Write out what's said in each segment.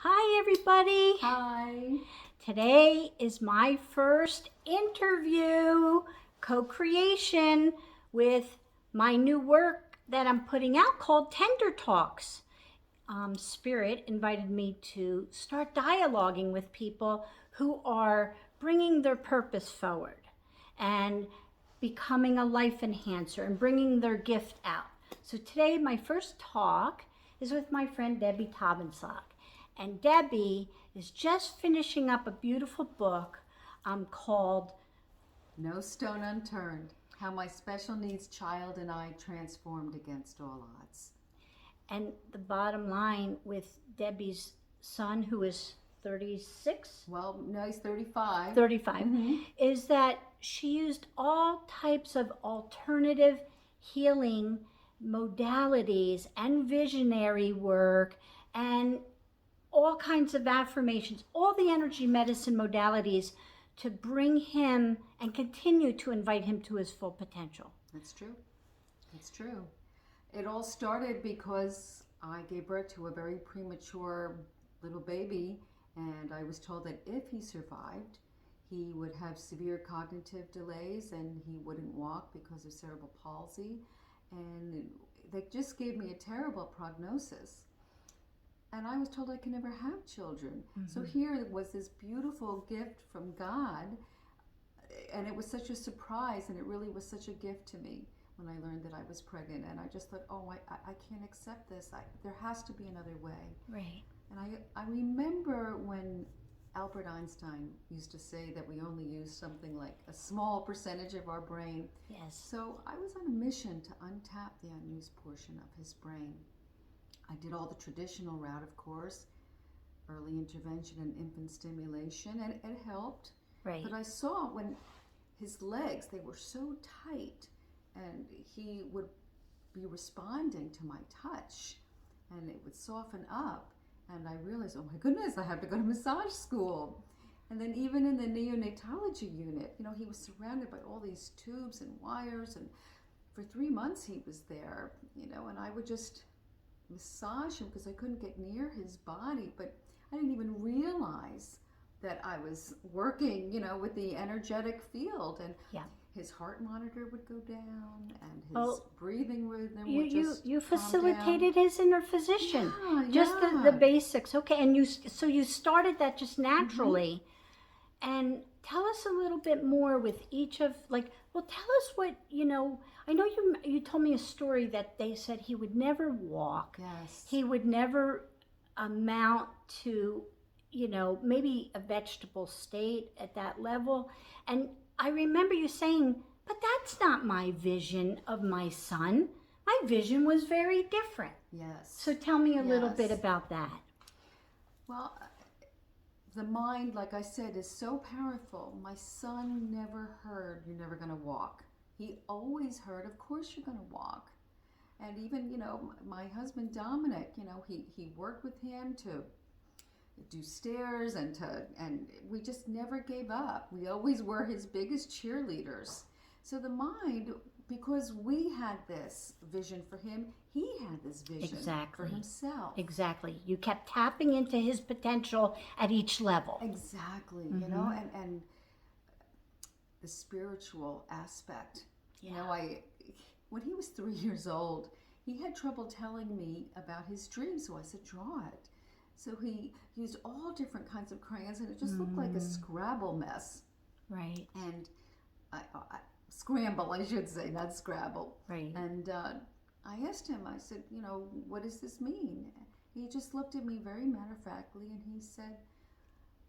Hi, everybody. Hi. Today is my first interview, co-creation with my new work that I'm putting out called Tender Talks. Spirit invited me to start dialoguing with people who are bringing their purpose forward and becoming a life enhancer and bringing their gift out. So today, my first talk is with my friend Debbie Taubenslag. And Debbie is just finishing up a beautiful book called No Stone Unturned. How my special needs child and I transformed against all odds. And the bottom line with Debbie's son, who is 36? Well, no, he's 35. 35, is that she used all types of alternative healing modalities and visionary work and all kinds of affirmations, all the energy medicine modalities to bring him and continue to invite him to his full potential. That's true. That's true. It all started because I gave birth to a very premature little baby, and I was told that if he survived, he would have severe cognitive delays and he wouldn't walk because of cerebral palsy. And they just gave me a terrible prognosis. And I was told I could never have children. So here was this beautiful gift from God, and it was such a surprise, and it really was such a gift to me when I learned that I was pregnant. And I just thought, oh, I can't accept this. There has to be another way. Right. And I remember when Albert Einstein used to say that we only use something like a small percentage of our brain. Yes. So I was on a mission to untap the unused portion of his brain. I did all the traditional route, of course, early intervention and infant stimulation, and it helped. Right. But I saw when his legs, they were so tight, and he would be responding to my touch, and it would soften up. And I realized, oh my goodness, I have to go to massage school. And then even in the neonatology unit, he was surrounded by all these tubes and wires, and for 3 months he was there, and I would just massage him because I couldn't get near his body, but I didn't even realize that I was working, with the energetic field, and his heart monitor would go down, and his breathing rhythm would just you facilitated his inner physician, Yeah, just yeah. the basics. Okay, and you started that just naturally. And tell us a little bit more with each of, tell us what, I know you told me a story that they said he would never walk. Yes. He would never amount to, maybe a vegetable state at that level. And I remember you saying, but that's not my vision of my son. My vision was very different. Yes. So tell me a little bit Yes. about that. Well, the mind, like I said, is so powerful. My son never heard, you're never going to walk. He always heard, of course you're going to walk. And even, my husband Dominic, he worked with him to do stairs and we just never gave up. We always were his biggest cheerleaders. So the mind, because we had this vision for him, he had this vision for himself. Exactly. You kept tapping into his potential at each level. Exactly. And the spiritual aspect. When he was 3 years old, he had trouble telling me about his dreams, so I said, draw it. So he used all different kinds of crayons, and it just looked like a Scrabble mess. Right. And Scramble, I should say, not Scrabble. Right. And I asked him, I said, what does this mean? He just looked at me very matter-of-factly, and he said,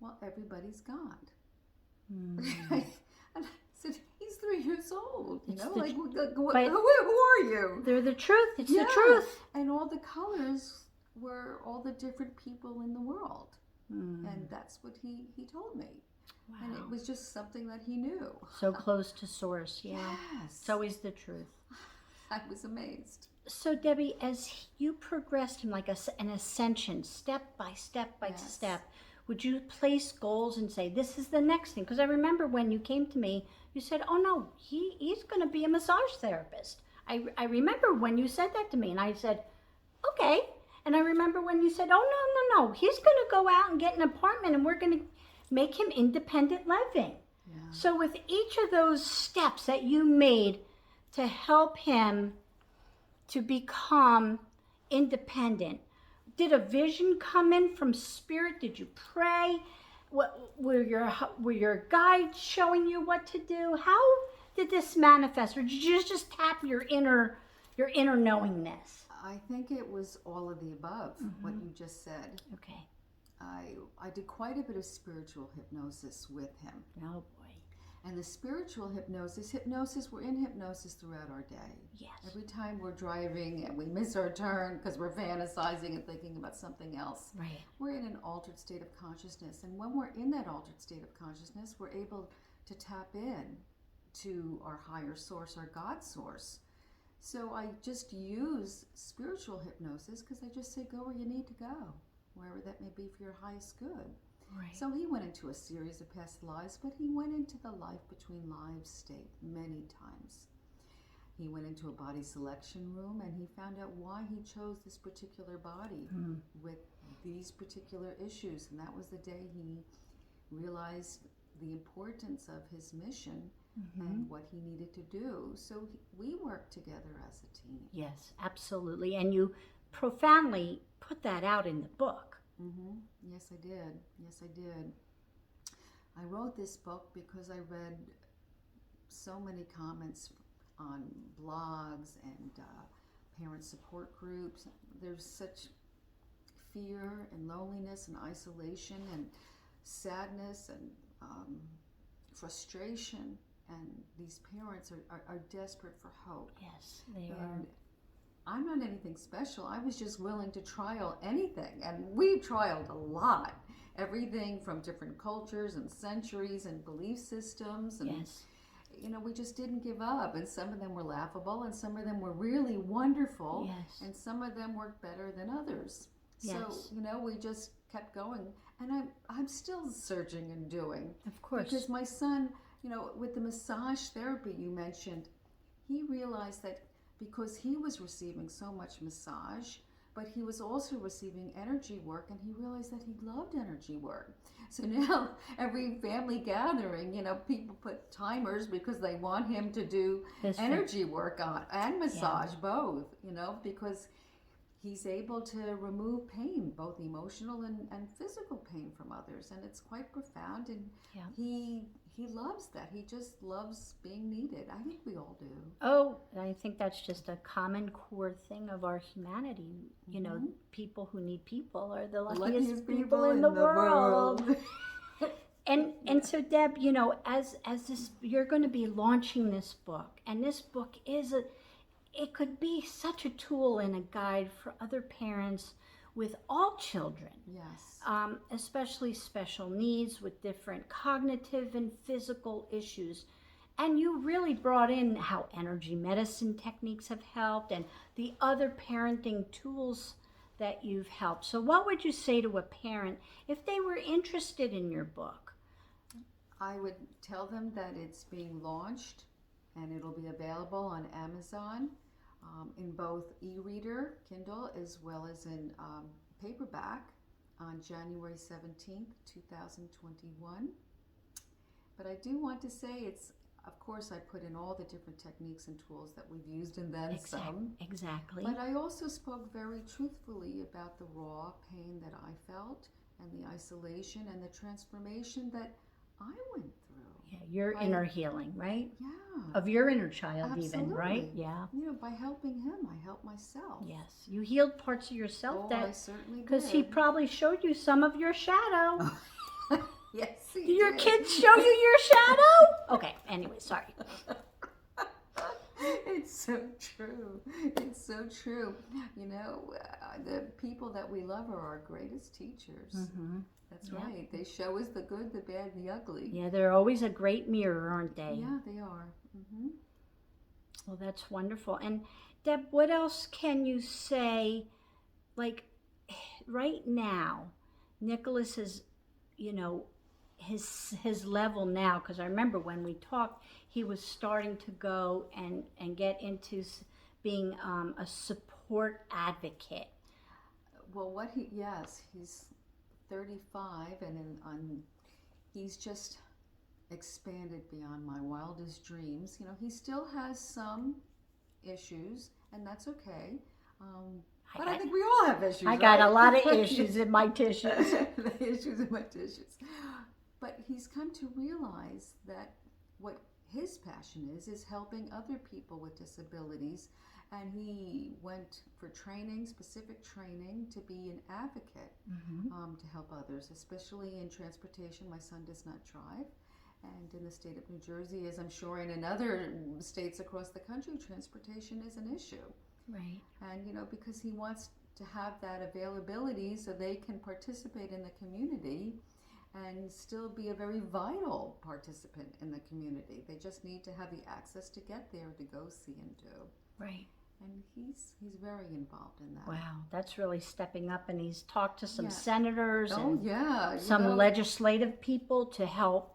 well, everybody's God. And I said, he's 3 years old, who are you? They're the truth. It's the truth. And all the colors were all the different people in the world. And that's what he told me. Wow. And it was just something that he knew. So close to source, yeah. Yes. It's always the truth. I was amazed. So Debbie, as you progressed in like an ascension, step by step by step, would you place goals and say, this is the next thing? Because I remember when you came to me, you said, oh no, he's going to be a massage therapist. I remember when you said that to me, and I said, okay. And I remember when you said, oh, no, he's going to go out and get an apartment and we're going to make him independent living. Yeah. So with each of those steps that you made to help him to become independent, did a vision come in from spirit? Did you pray? Were your guides showing you what to do? How did this manifest? Or did you just tap your inner knowingness? I think it was all of the above, what you just said. Okay. I did quite a bit of spiritual hypnosis with him. Oh boy. And the spiritual hypnosis, we're in hypnosis throughout our day. Yes. Every time we're driving and we miss our turn because we're fantasizing and thinking about something else. Right. We're in an altered state of consciousness. And when we're in that altered state of consciousness, we're able to tap in to our higher source, our God source. So I just use spiritual hypnosis because I just say, go where you need to go, wherever that may be for your highest good. Right. So he went into a series of past lives, but he went into the life between lives state many times. He went into a body selection room and he found out why he chose this particular body with these particular issues. And that was the day he realized the importance of his mission and what he needed to do. So we worked together as a team. Yes, absolutely. And you profoundly put that out in the book. Yes, I did. Yes, I did. I wrote this book because I read so many comments on blogs and parent support groups. There's such fear and loneliness and isolation and sadness and frustration, and these parents are desperate for hope. Yes, they are. I'm not anything special. I was just willing to trial anything, and we trialed a lot. Everything from different cultures and centuries and belief systems, and yes. You know, we just didn't give up. And some of them were laughable, and some of them were really wonderful, Yes. and some of them worked better than others. Yes. So you know, we just kept going, and I'm still searching and doing. Of course. Because my son, you know, with the massage therapy you mentioned, he realized that because he was receiving so much massage, but he was also receiving energy work, and he realized that he loved energy work. So now every family gathering, you know, people put timers because they want him to do energy work on and massage both, you know, because he's able to remove pain, both emotional and physical pain from others, and it's quite profound, and he loves that. He just loves being needed. I think we all do. Oh, I think that's just a common core thing of our humanity. You know, people who need people are the luckiest people in the world. And so, Deb, you know, as this, you're going to be launching this book, and this book it could be such a tool and a guide for other parents with all children. Yes. Especially special needs with different cognitive and physical issues. And you really brought in how energy medicine techniques have helped and the other parenting tools that you've helped. So what would you say to a parent if they were interested in your book? I would tell them that it's being launched and it'll be available on Amazon in both e-reader, Kindle, as well as in paperback on January 17th, 2021. But I do want to say it's, of course, I put in all the different techniques and tools that we've used and then some. Exactly. But I also spoke very truthfully about the raw pain that I felt and the isolation and the transformation that I went through. Yeah, your inner healing, right? Yeah. Of your inner child. Absolutely. Even, right? Yeah. You know, by helping him, I helped myself. Yes. You healed parts of yourself I certainly did. Because he probably showed you some of your shadow. Yes, he Did your did. kids show you your shadow? Okay, anyway, sorry. It's so true. It's so true. You know, the people that we love are our greatest teachers. That's right. They show us the good, the bad, and the ugly. Yeah, they're always a great mirror, aren't they? Yeah, they are. Well, that's wonderful. And Deb, what else can you say? Like, right now, Nicholas is, you know, his level now, because I remember when we talked, he was starting to go and get into being a support advocate. Well, he's 35, and he's just expanded beyond my wildest dreams. You know, he still has some issues, and that's okay. But I think we all have issues. I got a lot of right? issues in my tissues. The issues in my tissues. But he's come to realize that what his passion is helping other people with disabilities. And he went for training, specific training, to be an advocate to help others, especially in transportation. My son does not drive. And in the state of New Jersey, as I'm sure in other states across the country, transportation is an issue. Right. And, you know, because he wants to have that availability so they can participate in the community and still be a very vital participant in the community. They just need to have the access to get there to go see and do. Right. And he's very involved in that. Wow, that's really stepping up. And he's talked to some senators and some legislative people to help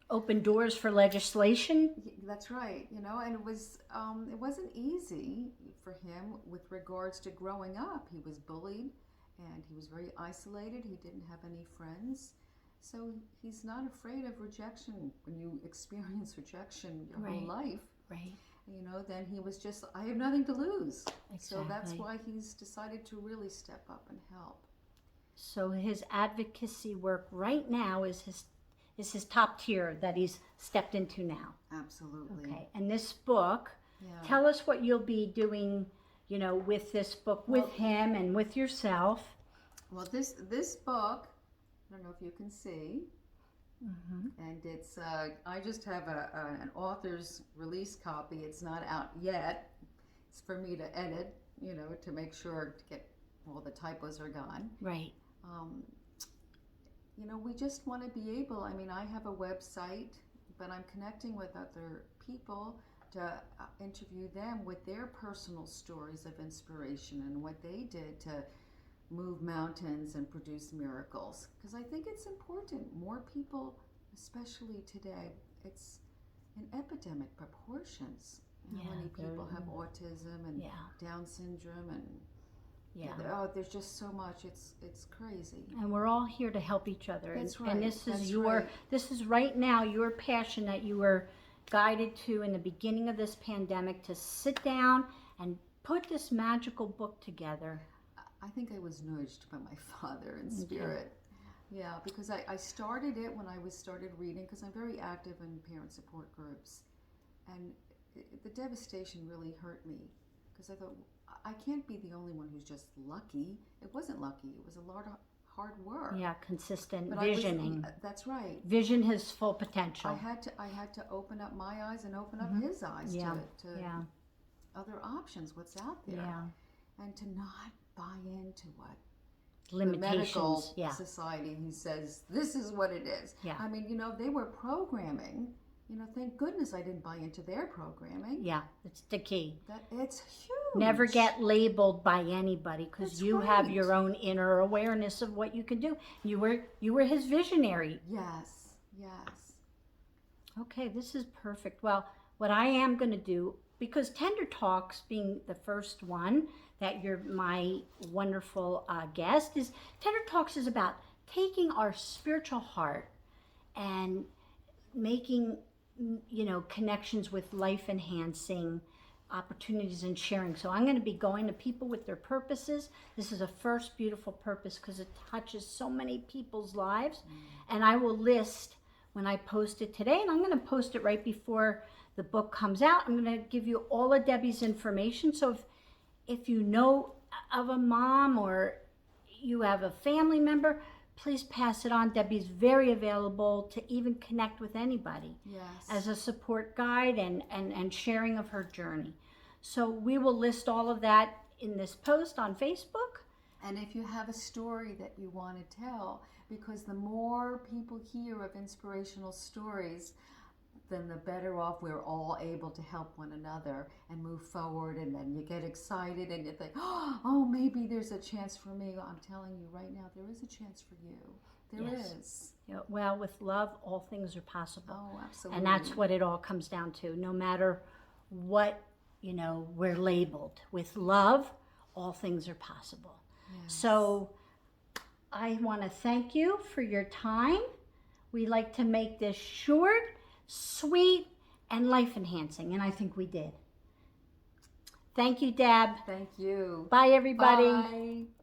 open doors for legislation. That's right. You know, and it wasn't easy for him with regards to growing up. He was bullied and he was very isolated. He didn't have any friends. So he's not afraid of rejection. When you experience rejection your whole life, right? You know, then he was just, I have nothing to lose. Exactly. So that's why he's decided to really step up and help. So his advocacy work right now is his top tier that he's stepped into now. Absolutely. Okay. And this book, tell us what you'll be doing, you know, with this book, with him and with yourself. Well, this book, I don't know if you can see, and it's I just have an author's release copy. It's not out yet. It's for me to edit, you know, to make sure to get all the typos are gone. Right. You know, we just want to be able, I mean, I have a website, but I'm connecting with other people to interview them with their personal stories of inspiration and what they did to move mountains and produce miracles. Because I think it's important. More people, especially today, it's in epidemic proportions. How many people have autism and Down syndrome and there's just so much. It's crazy. And we're all here to help each other. That's right. And this is right. This is right now your passion that you were guided to in the beginning of this pandemic to sit down and put this magical book together. I think I was nudged by my father in spirit. Yeah, because I started it when I started reading, because I'm very active in parent support groups. And the devastation really hurt me, because I thought, I can't be the only one who's just lucky. It wasn't lucky. It was a lot of hard work. Yeah, consistent visioning. That's right. Vision his full potential. I had to open up my eyes and open up his eyes to other options, what's out there. Yeah. And to not buy into what limitations. The medical society, he says, this is what it is. Yeah. I mean, you know, they were programming. You know, thank goodness I didn't buy into their programming. Yeah, it's the key. It's huge. Never get labeled by anybody, because you have your own inner awareness of what you can do. You were his visionary. Yes. Okay, this is perfect. Well, what I am going to do, because Tender Talks being the first one that you're my wonderful guest, is Tender Talks is about taking our spiritual heart and making, you know, connections with life-enhancing opportunities and sharing. So I'm going to be going to people with their purposes. This is a first beautiful purpose because it touches so many people's lives. And I will list when I post it today, and I'm going to post it right before the book comes out. I'm going to give you all of Debbie's information. So if you know of a mom or you have a family member, please pass it on. Debbie's very available to even connect with anybody as a support guide and sharing of her journey. So we will list all of that in this post on Facebook. And if you have a story that you want to tell, because the more people hear of inspirational stories, then the better off we're all able to help one another and move forward. And then you get excited and you think, oh, maybe there's a chance for me. I'm telling you right now, there is a chance for you. There is. Yeah, well, with love, all things are possible. Oh, absolutely. And that's what it all comes down to. No matter what, you know, we're labeled. With love, all things are possible. So I want to thank you for your time. We like to make this short, sweet, and life-enhancing, and I think we did. Thank you, Deb. Thank you. Bye, everybody. Bye.